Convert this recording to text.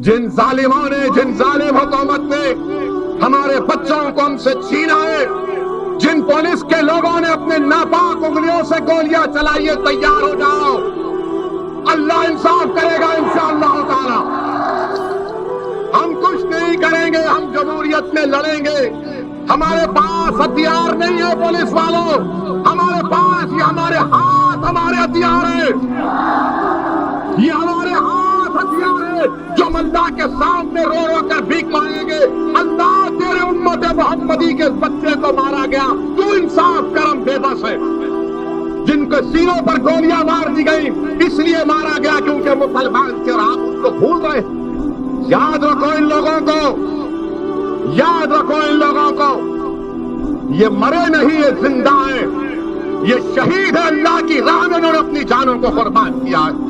जिन जालिमों ने, जिन जालिम हुकूमत ने हमारे बच्चों को हमसे छीना है, जिन पुलिस के लोगों ने अपने नापाक उंगलियों से गोलियां चलाई है, तैयार हो जाओ, अल्लाह इंसाफ करेगा इंशाअल्लाह ताला। हम कुछ नहीं करेंगे, हम जमहूरियत में लड़ेंगे। हमारे पास हथियार नहीं है पुलिस वालों, हमारे पास ये हमारे हाथ, हमारे हथियार है, ये हमारे हाथ हथियार है जो हम अल्लाह के सामने रो रो कर भीख मांगेंगे। अल्लाह तेरे उम्मत मोहम्मदी के बच्चे को मारा गया, तू इंसाफ करम बेबस है। जिनके सीनों पर गोलियां मार दी गई इसलिए मारा गया क्योंकि मुसलमान थे और आप उनको भूल रहे। याद रखो इन लोगों को, याद रखो इन लोगों को, ये मरे नहीं, ये जिंदा है, ये शहीद है, अल्लाह की राह में उन्होंने अपनी जानों को कुर्बान किया है।